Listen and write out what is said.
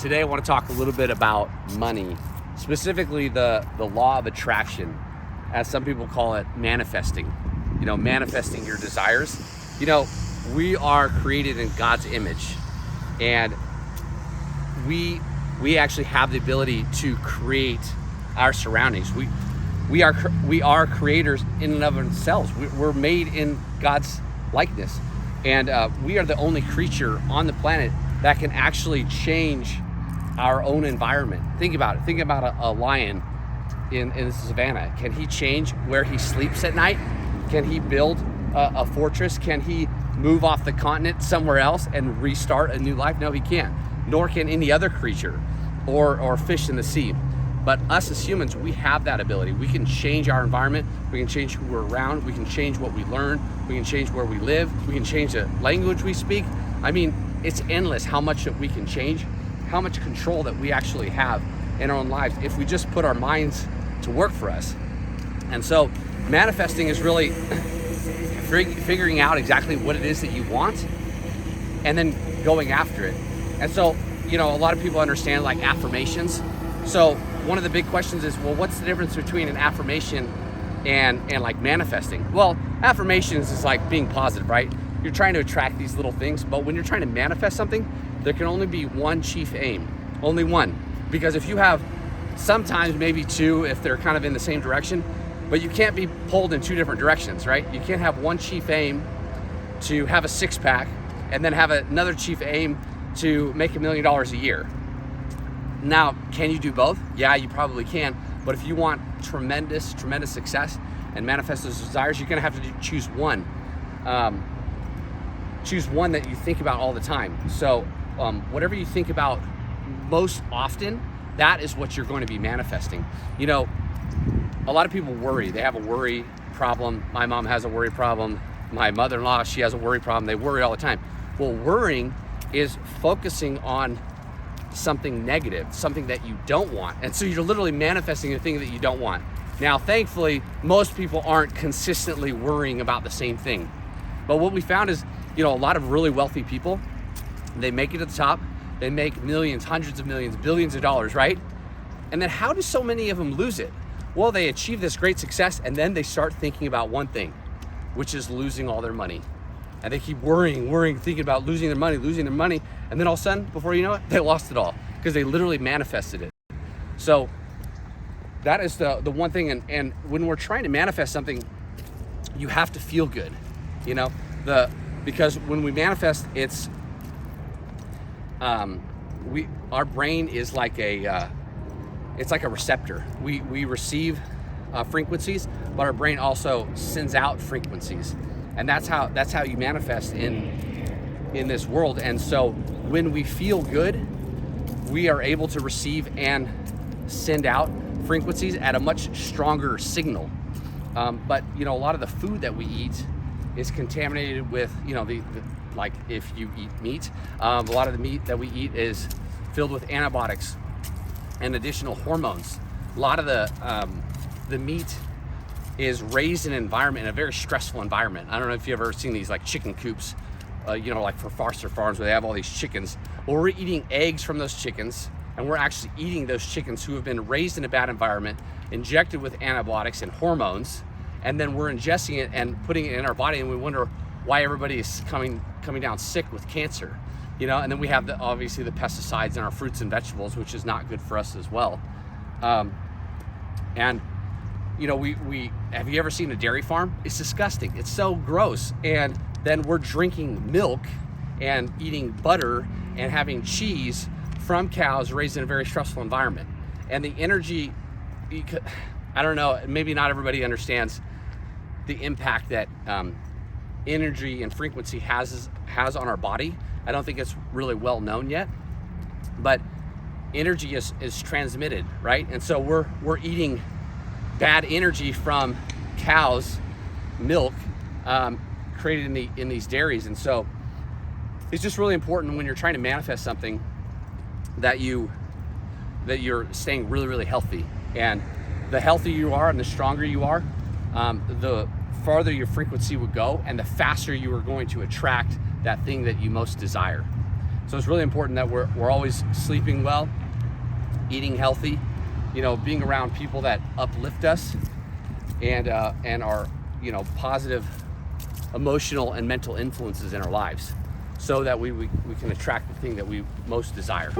Today I want to talk a little bit about money, specifically the law of attraction, as some people call it, manifesting. Manifesting your desires. We are created in God's image, and we actually have the ability to create our surroundings. We are creators in and of themselves. We're made in God's likeness, and we are the only creature on the planet that can actually change our own environment. Think about it. Think about a lion in the savannah. Can he change where he sleeps at night? Can he build a fortress? Can he move off the continent somewhere else and restart a new life? No, he can't. Nor can any other creature or fish in the sea. But us as humans, we have that ability. We can change our environment. We can change who we're around. We can change what we learn. We can change where we live. We can change the language we speak. I mean, it's endless how much that we can change, how much control that we actually have in our own lives if we just put our minds to work for us. And so manifesting is really figuring out exactly what it is that you want and then going after it. And so, a lot of people understand like affirmations. So one of the big questions is, well, what's the difference between an affirmation and like manifesting? Well, affirmations is like being positive, right? You're trying to attract these little things, but when you're trying to manifest something, there can only be one chief aim, only one. Because if you have sometimes maybe two, if they're kind of in the same direction, but you can't be pulled in two different directions, right? You can't have one chief aim to have a six-pack and then have another chief aim to make $1 million a year. Now, can you do both? Yeah, you probably can. But if you want tremendous success and manifest those desires, you're gonna have to choose one. Choose one that you think about all the time. So whatever you think about most often, that is what you're going to be manifesting. A lot of people worry. They have a worry problem. My mom has a worry problem. My mother-in-law, she has a worry problem. They worry all the time. Well, worrying is focusing on something negative, something that you don't want. And so you're literally manifesting a thing that you don't want. Now, thankfully, most people aren't consistently worrying about the same thing. But what we found is, a lot of really wealthy people, they make it to the top, they make millions, hundreds of millions, billions of dollars, right? And then how do so many of them lose it? Well, they achieve this great success and then they start thinking about one thing, which is losing all their money. And they keep worrying, thinking about losing their money. And then all of a sudden, before you know it, they lost it all because they literally manifested it. So that is the one thing. And when we're trying to manifest something, you have to feel good, because when we manifest, it's, our brain is like it's like a receptor. We receive frequencies, but our brain also sends out frequencies. And that's how you manifest in this world. And so when we feel good, we are able to receive and send out frequencies at a much stronger signal. But a lot of the food that we eat is contaminated with, like if you eat meat, a lot of the meat that we eat is filled with antibiotics and additional hormones. A lot of the meat is raised in an environment, in a very stressful environment. I don't know if you've ever seen these like chicken coops, like for Foster Farms where they have all these chickens. Well, we're eating eggs from those chickens, and we're actually eating those chickens who have been raised in a bad environment, injected with antibiotics and hormones, and then we're ingesting it and putting it in our body, and we wonder why everybody is coming down sick with cancer. And then we have obviously the pesticides in our fruits and vegetables, which is not good for us as well. We have you ever seen a dairy farm? It's disgusting. It's so gross. And then we're drinking milk and eating butter and having cheese from cows raised in a very stressful environment. And the energy, I don't know, maybe not everybody understands the impact that energy and frequency has on our body. I don't think it's really well known yet, but energy is transmitted, right? And so we're eating bad energy from cows' milk created in these dairies. And so it's just really important when you're trying to manifest something that you're staying really healthy. And the healthier you are and the stronger you are, the farther your frequency would go and the faster you are going to attract that thing that you most desire. So it's really important that we're always sleeping well, eating healthy, being around people that uplift us and are, positive emotional and mental influences in our lives, so that we can attract the thing that we most desire.